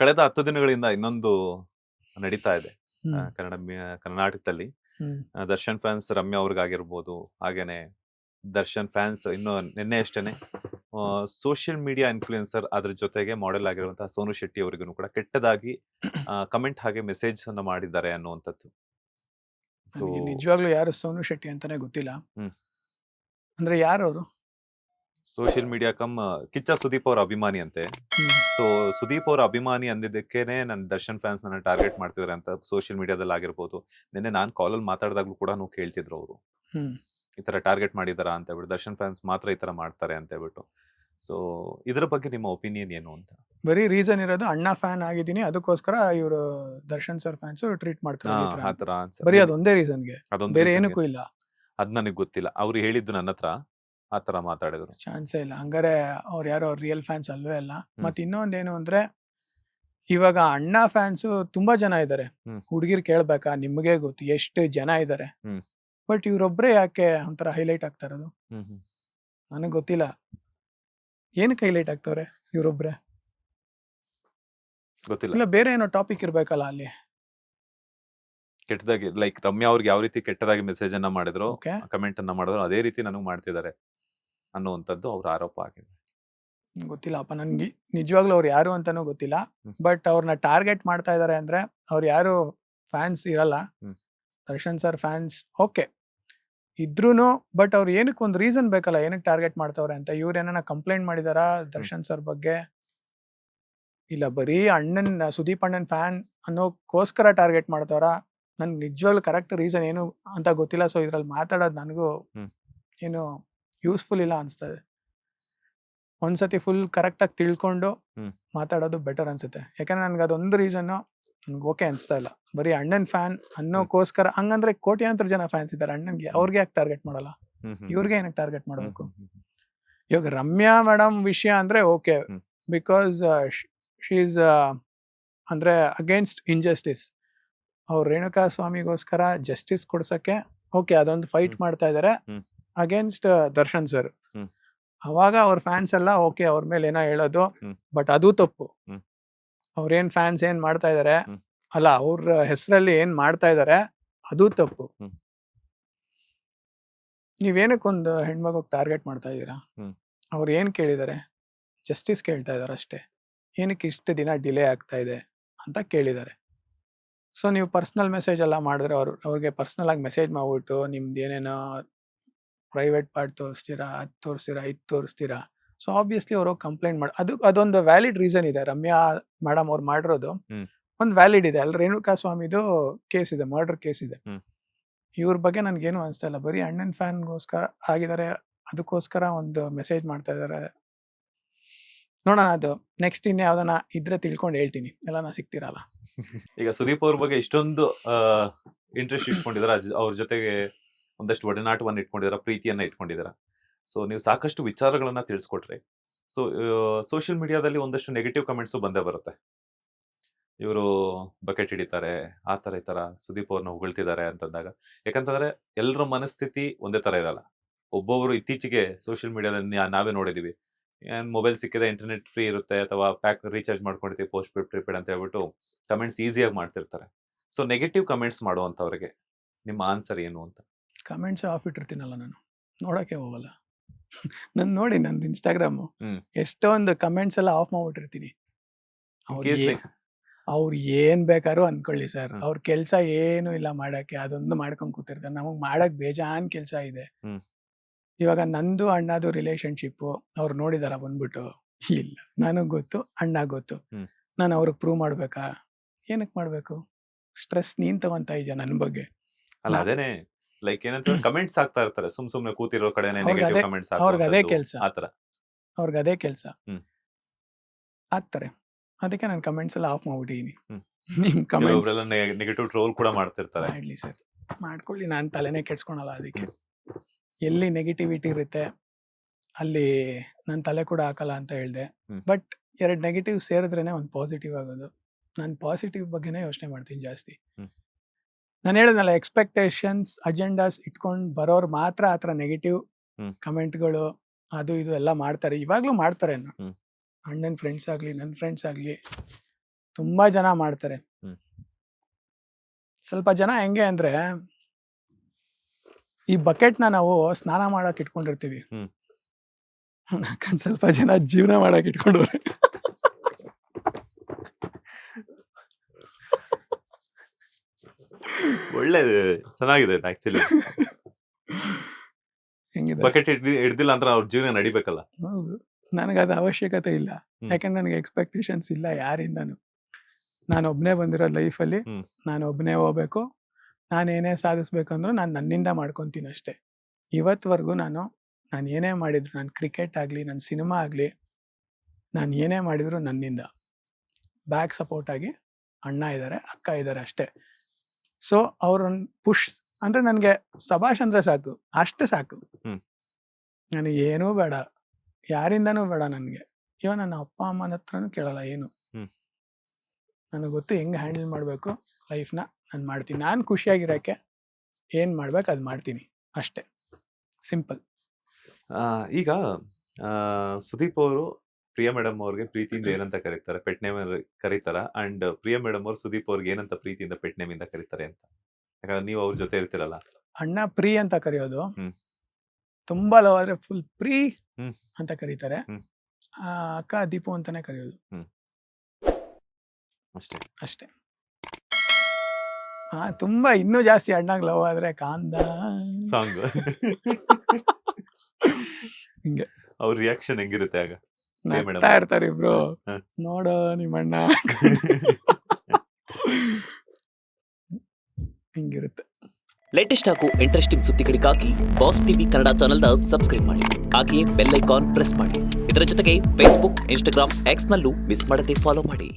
ಕಳೆದ 10 ದಿನಗಳಿಂದ ಇನ್ನೊಂದು ನಡೀತಾ ಇದೆ. ಹ್ಮ್. ಕರ್ನಾಟಕದಲ್ಲಿ ಹ್ಮ್. ದರ್ಶನ್ ಫ್ಯಾನ್ಸ್ ರಮ್ಯಾ ಅವ್ರಿಗಾಗಿರ್ಬೋದು, ಹಾಗೇನೆ ದರ್ಶನ್ ಫ್ಯಾನ್ಸ್ ಇನ್ನು ನಿನ್ನೆ ಅಷ್ಟೇನೆ ಸೋಷಿಯಲ್ ಮೀಡಿಯಾ ಇನ್ಫ್ಲುಯೆನ್ಸರ್ ಅದ್ರ ಜೊತೆಗೆ ಮಾಡೆಲ್ ಆಗಿರುವಂತಹ ಸೋನು ಶೆಟ್ಟಿ ಅವರಿಗೂ ಕೂಡ ಕೆಟ್ಟದಾಗಿ ಕಮೆಂಟ್ ಹಾಗೆ ಮೆಸೇಜ್ ಅನ್ನ ಮಾಡಿದ್ದಾರೆ ಅನ್ನುವಂಥದ್ದು. ಸೊ ನನಗೆ ನಿಜವಾಗ್ಲೂ ಯಾರು ಸೋನು ಶೆಟ್ಟಿ ಅಂತಾನೆ ಗೊತ್ತಿಲ್ಲ. ಹ್ಮ್. ಅಂದ್ರೆ ಯಾರು ಅವರು? Social media cum Kichcha Sudeep ಅವ್ರ ಅಭಿಮಾನಿ ಅಂತೆ. ಸೊ ಸುದೀಪ್ ಅವ್ರ ಅಭಿಮಾನಿ ಅಂದಿದ್ದಕ್ಕೇನೆ ನನ್ನ ದರ್ಶನ್ ಫ್ಯಾನ್ಸ್ ನನ್ನ ಟಾರ್ಗೆಟ್ ಮಾಡ್ತಿದಾರೆ ಅಂತ ಸೋಷಿಯಲ್ ಮೀಡಿಯಾದಲ್ಲಿ ಆಗಿರ್ಬೋದು. ನಿನ್ನೆ ನಾನು ಕಾಲಲ್ಲಿ ಮಾತಾಡಿದಾಗ್ಲೂ ಕೂಡ ಕೇಳ್ತಿದ್ರು ಅವರು, ಈ ತರ ಟಾರ್ಗೆಟ್ ಮಾಡಿದಾರ ಅಂತ ಹೇಳ್ಬಿಟ್ಟು, ದರ್ಶನ್ ಫ್ಯಾನ್ಸ್ ಮಾತ್ರ ಈ ತರ ಮಾಡ್ತಾರೆ ಅಂತ ಹೇಳ್ಬಿಟ್ಟು. ಸೊ ಇದ್ರ ಬಗ್ಗೆ ನಿಮ್ಮ ಒಪಿನಿಯನ್ ಏನು ಅಂತ? ಬರೀ ರೀಸನ್ ಇರೋದು ಅಣ್ಣ ಫ್ಯಾನ್ ಆಗಿದ್ದೀನಿ, ಅದಕ್ಕೋಸ್ಕರ ಇವರು ದರ್ಶನ್ ಸರ್ ಫ್ಯಾನ್ಸ್ ಟ್ರೀಟ್ ಮಾಡ್ತಾರೆ ಈ ತರ ಅಂತ. ಬರೀ ಅದೊಂದೇ ರೀಸನ್ಗೆ, ಬೇರೆ ಏನಕ್ಕೂ ಇಲ್ಲ. ಅದ್ ನನಗೆ ಗೊತ್ತಿಲ್ಲ, ಅವ್ರು ಹೇಳಿದ್ದು ನನ್ನ ಹತ್ರ ಆ ತರ ಮಾತಾಡಿದ್ರು. ಚಾನ್ಸೇ ಇಲ್ಲ. ಹಂಗಾರೆ ಅವ್ರು ಯಾರೋ ರಿಯಲ್ ಫ್ಯಾನ್ಸ್ ಅಲ್ವೇ ಅಲ್ಲ. ಮತ್ತೆ ಇನ್ನೊಂದೇನು ಅಂದ್ರೆ, ಇವಾಗ ಅಣ್ಣ ಫ್ಯಾನ್ಸ್ ತುಂಬಾ ಜನ ಇದ್ದಾರೆ. ಹುಡುಗಿರ್ ಕೇಳ್ಬೇಕಾ? ನಿಮ್ಗೆ ಗೊತ್ತು ಎಷ್ಟು ಜನ ಇದ್ದಾರೆ. ಬಟ್ ಇವ್ರೊಬ್ರೇ ಯಾಕೆ ಒಂಥರ ಹೈಲೈಟ್ ಆಗ್ತಾ ಇರೋದು? ನನಗ್ ಗೊತ್ತಿಲ್ಲ ಏನಕ್ಕೆ ಹೈಲೈಟ್ ಆಗ್ತವ್ರೆ ಇವ್ರೊಬ್ರೆ. ಗೊತ್ತಿಲ್ಲ. ಇಲ್ಲ ಬೇರೆ ಏನೋ ಟಾಪಿಕ್ ಇರ್ಬೇಕಲ್ಲ ಅಲ್ಲಿ. ಕೆಟ್ಟದಾಗಿ ಲೈಕ್ ರಮ್ಯಾ ಅವ್ರಿಗೆ ಯಾವ ರೀತಿ ಕೆಟ್ಟದಾಗಿ ಮೆಸೇಜ್ ಅನ್ನ ಮಾಡಿದ್ರು, ಕಮೆಂಟ್ ಅನ್ನ ಮಾಡಿದ್ರು, ಅದೇ ರೀತಿ ನನಗೆ ಮಾಡ್ತಿದ್ದಾರೆ ಅನ್ನುವಂಥದ್ದು ಅವ್ರ ಆರೋಪ ಆಗಿದೆ. ಗೊತ್ತಿಲ್ಲಪ್ಪ ನನ್ಗೆ ನಿಜವಾಗ್ಲೂ ಅವ್ರು ಯಾರು ಅಂತಾನೂ ಗೊತ್ತಿಲ್ಲ. ಬಟ್ ಅವ್ರನ್ನ ಟಾರ್ಗೆಟ್ ಮಾಡ್ತಾ ಇದಾರೆ ಅಂದ್ರೆ ಅವ್ರು ಯಾರು ಫ್ಯಾನ್ಸ್ ಇರಲ್ಲ. ದರ್ಶನ್ ಸರ್ ಫ್ಯಾನ್ಸ್ ಓಕೆ ಇದ್ರೂನು, ಬಟ್ ಅವ್ರು ಏನಕ್ಕೆ ಒಂದು ರೀಸನ್ ಬೇಕಲ್ಲ ಏನಕ್ಕೆ ಟಾರ್ಗೆಟ್ ಮಾಡ್ತವ್ರೆ ಅಂತ. ಇವ್ರ ಏನಾರ ಕಂಪ್ಲೇಂಟ್ ಮಾಡಿದಾರ ದರ್ಶನ್ ಸರ್ ಬಗ್ಗೆ? ಇಲ್ಲ ಬರೀ ಅಣ್ಣನ್ ಸುದೀಪ್ ಅಣ್ಣನ್ ಫ್ಯಾನ್ ಅನ್ನೋಕ್ಕೋಸ್ಕರ ಟಾರ್ಗೆಟ್ ಮಾಡ್ತವ್ರ? ನನ್ಗೆ ನಿಜವಾಗ್ಲೂ ಕರೆಕ್ಟ್ ರೀಸನ್ ಏನು ಅಂತ ಗೊತ್ತಿಲ್ಲ. ಸೊ ಇದ್ರಲ್ಲಿ ಮಾತಾಡೋದು ನನಗೂ ಏನು ಯೂಸ್ಫುಲ್ ಇಲ್ಲ ಅನ್ಸ್ತದೆ. ಒಂದ್ಸತಿ ಫುಲ್ ಕರೆಕ್ಟ್ ಆಗಿ ತಿಳ್ಕೊಂಡು ಮಾತಾಡೋದು ಬೆಟರ್ ಅನ್ಸುತ್ತೆ. ಯಾಕಂದ್ರೆ ನನ್ಗೆ ಅದೊಂದು ರೀಸನ್ ನನ್ಗೆ ಓಕೆ ಅನ್ಸ್ತಾ ಇಲ್ಲ. ಬರೀ ಅಣ್ಣನ್ ಫ್ಯಾನ್ ಅನ್ನೋಕ್ಕೋಸ್ಕರ, ಹಂಗಂದ್ರೆ ಕೋಟ್ಯಾಂತರ ಜನ ಫ್ಯಾನ್ಸ್ ಇದ್ದಾರೆ ಅಣ್ಣನ್ಗೆ, ಅವ್ರಿಗೆ ಯಾಕೆ ಟಾರ್ಗೆಟ್ ಮಾಡಲ್ಲ? ಇವ್ರಿಗೆ ಏನಕ್ಕೆ ಟಾರ್ಗೆಟ್ ಮಾಡಬೇಕು? ಇವಾಗ ರಮ್ಯಾ ಮೇಡಮ್ ವಿಷಯ ಅಂದ್ರೆ ಓಕೆ, ಬಿಕಾಸ್ ಶಿ ಈಸ್ ಅಂದ್ರೆ ಅಗೇನ್ಸ್ಟ್ ಇಂಜಸ್ಟಿಸ್. ಅವ್ರು ರೇಣುಕಾ ಸ್ವಾಮಿಗೋಸ್ಕರ ಜಸ್ಟಿಸ್ ಕೊಡ್ಸಕ್ಕೆ ಓಕೆ ಅದೊಂದು ಫೈಟ್ ಮಾಡ್ತಾ ಇದಾರೆ ಅಗೇನ್ಸ್ಟ್ ದರ್ಶನ್ ಸರ್. ಅವಾಗ ಅವ್ರ ಫ್ಯಾನ್ಸ್ ಎಲ್ಲ ಓಕೆ ಅವ್ರ ಮೇಲೆ ಏನೋ ಹೇಳೋದು, ಬಟ್ ಅದು ತಪ್ಪು. ಅವ್ರೇನ್ ಫ್ಯಾನ್ಸ್ ಏನ್ ಮಾಡ್ತಾ ಇದಾರೆ ಅಲ್ಲ, ಅವ್ರ ಹೆಸರಲ್ಲಿ ಏನ್ ಮಾಡ್ತಾ ಇದಾರೆ ಅದು ತಪ್ಪು. ನೀವೇನಕ್ಕೊಂದು ಹೆಣ್ಮಗುಗ್ ಟಾರ್ಗೆಟ್ ಮಾಡ್ತಾ ಇದೀರಾ? ಅವ್ರು ಏನ್ ಕೇಳಿದಾರೆ? ಜಸ್ಟಿಸ್ ಕೇಳ್ತಾ ಇದಾರೆ ಅಷ್ಟೇ. ಏನಕ್ಕೆ ಇಷ್ಟು ದಿನ ಡಿಲೇ ಆಗ್ತಾ ಇದೆ ಅಂತ ಕೇಳಿದ್ದಾರೆ. ಸೊ ನೀವು ಪರ್ಸನಲ್ ಮೆಸೇಜ್ ಎಲ್ಲ ಮಾಡಿದ್ರೆ ಅವ್ರಿಗೆ ಪರ್ಸನಲ್ ಆಗಿ ಮೆಸೇಜ್ ಮಾಡ್ಬಿಟ್ಟು ನಿಮ್ದು ಏನೇನೋ ಪ್ರೈವೇಟ್ ಪಾರ್ಟ್ ತೋರಿಸ್ತೀರಾ, ಅದ್ ತೋರಿಸ್ತೀರಾ, ಇದ್ ತೋರಿಸ್ತೀರಾ. ಸೊ ಆಬ್ವಿಯಸ್ಲಿ ಅವರು ಕಂಪ್ಲೇಂಟ್ ಮಾಡಿ, ಅದೊಂದು ವ್ಯಾಲಿಡ್ ರೀಸನ್ ಇದೆ. ರಮ್ಯಾ ಮೇಡಮ್ ಅವ್ರು ಮಾಡಿರೋದು ಒಂದು ವ್ಯಾಲಿಡ್ ಇದೆ. ಅಲ್ಲಿ ರೇಣುಕಾ ಸ್ವಾಮಿದು ಕೇಸ್ ಇದೆ, ಮರ್ಡರ್ ಕೇಸ್ ಇದೆ. ಇವ್ರ ಬಗ್ಗೆ ನನ್ಗೇನು ಅನ್ಸ್ತಾ ಇಲ್ಲ. ಬರೀ ಅಣ್ಣನ್ ಫ್ಯಾನ್ಗೋಸ್ಕರ ಆಗಿದ್ದಾರೆ, ಅದಕ್ಕೋಸ್ಕರ ಒಂದು ಮೆಸೇಜ್ ಮಾಡ್ತಾ ಇದಾರೆ. ನೋಡೋಣ, ಅದು ನೆಕ್ಸ್ಟ್ ಇನ್ ಯಾವ್ದನ ಇದ್ರೆ ತಿಳ್ಕೊಂಡು ಹೇಳ್ತೀನಿ. ಎಲ್ಲ ಸಿಗ್ತಿರಲ್ಲ. ಈಗ ಸುದೀಪ್ ಅವ್ರ ಬಗ್ಗೆ ಇಷ್ಟೊಂದು ಇಂಟ್ರೆಸ್ಟ್ ಇಟ್ಕೊಂಡಿದಾರ, ಅವ್ರ ಜೊತೆಗೆ ಒಂದಷ್ಟು ಒಡನಾಟವನ್ನು ಇಟ್ಕೊಂಡಿದಾರ, ಪ್ರೀತಿಯನ್ನ ಇಟ್ಕೊಂಡಿದಾರ. ಸೊ ನೀವು ಸಾಕಷ್ಟು ವಿಚಾರಗಳನ್ನ ತಿಳಿಸ್ಕೊಟ್ರಿ. ಸೊ ಸೋಷಿಯಲ್ ಮೀಡಿಯಾದಲ್ಲಿ ಒಂದಷ್ಟು ನೆಗೆಟಿವ್ ಕಮೆಂಟ್ಸ್ ಬಂದೇ ಬರುತ್ತೆ. ಇವರು ಬಕೆಟ್ ಹಿಡಿತಾರೆ, ಆ ತರ ಈ ತರ ಸುದೀಪ್ ಅವ್ರನ್ನ ಹೊಗಳ್ತಿದ್ದಾರೆ ಅಂತಂದಾಗ, ಯಾಕಂತಂದ್ರೆ ಎಲ್ಲರ ಮನಸ್ಥಿತಿ ಒಂದೇ ತರ ಇರಲ್ಲ. ಒಬ್ಬೊಬ್ರು ಇತ್ತೀಚೆಗೆ ಸೋಷಿಯಲ್ ಮೀಡಿಯಾದಲ್ಲಿ ನಾವೇ ನೋಡಿದೀವಿ, ಮೊಬೈಲ್ ಸಿಕ್ಕಿದೆ, ಇಂಟರ್ನೆಟ್ ಫ್ರೀ ಇರುತ್ತೆ, ಅಥವಾ ಪ್ಯಾಕ್ ರೀಚಾರ್ಜ್ ಮಾಡ್ಕೊಂಡಿರ್ತೀವಿ, ಪೋಸ್ಟ್ ಪೇಡ್ ಪ್ರಿಪೇಡ್ ಅಂತ ಹೇಳ್ಬಿಟ್ಟು ಕಮೆಂಟ್ಸ್ ಈಸಿಯಾಗಿ ಮಾಡ್ತಿರ್ತಾರೆ. ಸೊ ನೆಗೆಟಿವ್ ಕಮೆಂಟ್ಸ್ ಮಾಡುವಂತವ್ರಿಗೆ ನಿಮ್ಮ ಆನ್ಸರ್ ಏನು ಅಂತ? ಕಮೆಂಟ್ಸ್ ಆಫ್ ಇಟ್ಟಿರ್ತೀನಲ್ಲ, ನಾನು ನೋಡಕ್ಕೆ ಹೋಗಲ್ಲ. ನಾನು ನೋಡಿ ನಂದು ಇನ್ಸ್ಟಾಗ್ರಾಮ್ ಎಷ್ಟೊಂದು ಕಮೆಂಟ್ಸ್ ಎಲ್ಲ ಆಫ್ ಮಾಡ್ಬಿಟ್ಟಿರ್ತೀನಿ. ಅವ್ರು ಏನ್ ಬೇಕಾದ್ರು ಅನ್ಕೊಳ್ಳಿ ಸರ್, ಅವ್ರ ಕೆಲ್ಸ ಏನು ಇಲ್ಲ ಮಾಡಕ್ಕೆ, ಅದೊಂದು ಮಾಡ್ಕೊಂಡ್ ಕೂತಿರ್ತಾರೆ. ನಮಗ್ ಮಾಡಕ್ ಬೇಜಾನ್ ಕೆಲ್ಸ ಇದೆ. ಇವಾಗ ನಂದು ಅಣ್ಣದು ರಿಲೇಶನ್ಶಿಪ್ ಅವ್ರು ನೋಡಿದಾರ ಬಂದ್ಬಿಟ್ಟು? ಇಲ್ಲ, ನನಗ್ ಗೊತ್ತು, ಅಣ್ಣ ಗೊತ್ತು. ನಾನು ಅವ್ರಿಗೆ ಪ್ರೂವ್ ಮಾಡ್ಬೇಕಾ? ಏನಕ್ ಮಾಡ್ಬೇಕು? ಸ್ಟ್ರೆಸ್ ನೀನ್ ತಗೊಂತ ಇದೆಯಾ ನನ್ ಬಗ್ಗೆ? ಅಲ್ಲ ಅದೇನೆ, ಲೈಕ್ ಏನಂತ ಕಮೆಂಟ್ಸ್ ಆಗ್ತಾ ಇರ್ತಾರೆ, ಸುಮ್ನೆ ಕೂತಿರೋ ಕಡೆನೆ ನೆಗೆಟಿವ್ ಕಮೆಂಟ್ಸ್ ಅವ್ರಿಗೆ ಅದೇ ಕೆಲ್ಸ, ಆತರ ಅವ್ರಿಗೆ ಅದೇ ಕೆಲ್ಸ ಆಗ್ತಾರೆ. ಅದಕ್ಕೆ ನಾನು ಕಮೆಂಟ್ಸ್ ಎಲ್ಲ ಆಫ್ ಮಾಡ್ಬಿಟ್ಟಿದೀನಿ. ನಿಮ್ ಕಮೆಂಟ್ಸ್ ನೆಗೆಟಿವ್ ಟ್ರೋಲ್ ಕೂಡ ಮಾಡ್ತಿರ್ತಾರೆ. ಮಾಡ್ಲಿ ಸರ್, ಮಾಡ್ಕೊಳ್ಳಿ, ನಾನ್ ತಲೆನೇ ಕೆಡ್ಸ್ಕೊಳಲ್ಲ ಅದಕ್ಕೆ. ಎಲ್ಲಿ ನೆಗೆಟಿವಿಟಿ ಇರುತ್ತೆ ಅಲ್ಲಿ ನಾನು ತಲೆ ಕೂಡ ಹಾಕಲ್ಲ ಅಂತ ಹೇಳ್ದೆ. ಬಟ್ 2 ನೆಗೆಟಿವ್ ಸೇರಿದ್ರೇನೆ ಒಂದು ಪಾಸಿಟಿವ್ ಆಗೋದು. ನಾನು ಪಾಸಿಟಿವ್ ಬಗ್ಗೆನೇ ಯೋಚನೆ ಮಾಡ್ತೀನಿ ಜಾಸ್ತಿ. ನಾನು ಹೇಳಿದ್ನಲ್ಲ, ಎಕ್ಸ್ಪೆಕ್ಟೇಷನ್ಸ್ ಅಜೆಂಡಾಸ್ ಇಟ್ಕೊಂಡು ಬರೋರು ಮಾತ್ರ ಆತರ ನೆಗೆಟಿವ್ ಕಮೆಂಟ್ಗಳು ಅದು ಇದು ಎಲ್ಲ ಮಾಡ್ತಾರೆ. ಇವಾಗ್ಲೂ ಮಾಡ್ತಾರೆ. ಅಣ್ಣನ್ ಫ್ರೆಂಡ್ಸ್ ಆಗ್ಲಿ, ನನ್ನ ಫ್ರೆಂಡ್ಸ್ ಆಗ್ಲಿ ತುಂಬಾ ಜನ ಮಾಡ್ತಾರೆ. ಹ್ಮ್. ಸ್ವಲ್ಪ ಜನ ಹೆಂಗೆ ಅಂದ್ರೆ ಈ ಬಕೆಟ್ನ ನಾವು ಸ್ನಾನ ಮಾಡಕ್ ಇಟ್ಕೊಂಡಿರ್ತೀವಿ. ಹ್ಮ್. ಸ್ವಲ್ಪ ಜನ ಜೀವನ ಮಾಡಕ್ ಇಟ್ಕೊಂಡವ್ರೆ. ಒಳ್ಳೇದು, ಚೆನ್ನಾಗಿದೆ ಆಕ್ಚುಲಿ. ಹೆಂಗಿದೆ? ಬಕೆಟ್ ಹಿಡ್ದಿಲ್ಲ ಅಂದ್ರೆ ಅವ್ರ ಜೀವನ ನಡಿಬೇಕಲ್ಲ. ಹೌದು, ನನಗದು ಅವಶ್ಯಕತೆ ಇಲ್ಲ. ಹ್ಮ್. ಯಾಕಂದ್ರೆ ನನಗೆ ಎಕ್ಸ್ಪೆಕ್ಟೇಷನ್ಸ್ ಇಲ್ಲ ಯಾರಿಂದನು. ನಾನು ಒಬ್ನೇ ಬಂದಿರೋದು ಲೈಫಲ್ಲಿ. ಹ್ಮ್. ನಾನು ಒಬ್ನೇ ಹೋಗ್ಬೇಕು. ನಾನು ಏನೇ ಸಾಧಿಸ್ಬೇಕಂದ್ರೂ ನಾನು ನನ್ನಿಂದ ಮಾಡ್ಕೊತೀನಿ ಅಷ್ಟೇ. ಇವತ್ವರೆಗೂ ನಾನು ಏನೇ ಮಾಡಿದ್ರು, ನಾನು ಕ್ರಿಕೆಟ್ ಆಗಲಿ, ನನ್ನ ಸಿನಿಮಾ ಆಗಲಿ, ನಾನು ಏನೇ ಮಾಡಿದ್ರು ನನ್ನಿಂದ. ಬ್ಯಾಕ್ ಸಪೋರ್ಟ್ ಆಗಿ ಅಣ್ಣ ಇದ್ದಾರೆ, ಅಕ್ಕ ಇದ್ದಾರೆ ಅಷ್ಟೇ. ಸೊ ಅವ್ರನ್ನ ಪುಷ್ ಅಂದ್ರೆ ನನಗೆ ಸಭಾಷ್ ಅಂದ್ರೆ ಸಾಕು, ಅಷ್ಟೇ ಸಾಕು. ಹ್ಮ್. ನನಗೆ ಏನೂ ಬೇಡ, ಯಾರಿಂದನೂ ಬೇಡ ನನಗೆ. ಇವ ನನ್ನ ಅಪ್ಪ ಅಮ್ಮನ ಹತ್ರನೂ ಕೇಳಲ್ಲ ಏನು. ಹ್ಮ್. ನನಗೆ ಗೊತ್ತು ಹೆಂಗೆ ಹ್ಯಾಂಡಲ್ ಮಾಡಬೇಕು ಲೈಫ್ನ. ನಾನು ಮಾಡ್ತೀನಿ. ನಾನು ಖುಷಿಯಾಗಿರೋಕ್ಕೆ ಏನು ಮಾಡ್ಬೇಕು ಅದು ಮಾಡ್ತೀನಿ ಅಷ್ಟೇ. ಸಿಂಪಲ್. ಈಗ ಸುದೀಪ್ ಅವರು ಪ್ರಿಯಾ ಮೇಡಮ್ ಅವ್ರಿಗೆ ಪ್ರೀತಿಯಿಂದ ಏನಂತ ಕರೀತಾರೆ? ಪೆಟ್ ನೇಮ್ ಕರೀತಾರ? ಅಂಡ್ ಪ್ರಿಯಾ ಮೇಡಮ್ ಅವರು ಸುದೀಪ್ ಅವ್ರಿಗೆ ಏನಂತ ಪ್ರೀತಿಯಿಂದ ಪೆಟ್ ನೇಮ್ ಇಂದ ಕರೀತಾರೆ ಅಂತ? ಯಾಕಂದ್ರೆ ನೀವು ಅವ್ರ ಜೊತೆ ಇರ್ತಿರಲ್ಲ. ಅಣ್ಣ ಪ್ರೀ ಅಂತ ಕರೆಯೋದು. ಹ್ಮ್. ತುಂಬಾ ಲವ್ ಆದ್ರೆ ಫುಲ್ ಪ್ರೀ ಹ್ಮ್. ಅಂತ ಕರೀತಾರೆ. ಹ್ಮ್. ಅಕ್ಕ ದೀಪು ಅಂತಾನೆ ಕರೆಯೋದು ಅಷ್ಟೇ. ಅಷ್ಟೇ. ತುಂಬಾ ಇನ್ನೂ ಜಾಸ್ತಿ ಅಣ್ಣಂಗ್ ಲವ್ ಆದ್ರೆ ಕಾಂದ ಸಾಂಗ್. ಹಿಂಗೆ ಅವ್ರ ರಿಯಾಕ್ಷನ್ ಹೆಂಗಿರುತ್ತೆ ಆಗ? ಪ್ರಿಯಾ ಮೇಡಮ್ ನಗ್ತಾ ಇರ್ತಾರೆ ಇಬ್ರು. ಹ. ನೋಡೋ ನಿಮ್ಮಣ್ಣ ಹಿಂಗಿರುತ್ತೆ. ಲೇಟೆಸ್ಟ್ ಹಾಗೂ ಇಂಟ್ರೆಸ್ಟಿಂಗ್ ಸುದ್ದಿಗಳಿಗಾಗಿ ಬಾಸ್ ಟಿವಿ ಕನ್ನಡ ಚಾನೆಲ್ನ ಸಬ್ಸ್ಕ್ರೈಬ್ ಮಾಡಿ. ಹಾಗೆಯೇ ಬೆಲ್ ಐಕಾನ್ ಪ್ರೆಸ್ ಮಾಡಿ. ಇದರ ಜೊತೆಗೆ ಫೇಸ್ಬುಕ್, ಇನ್ಸ್ಟಾಗ್ರಾಮ್, ಎಕ್ಸ್ನಲ್ಲೂ ಮಿಸ್ ಮಾಡದೆ ಫಾಲೋ ಮಾಡಿ.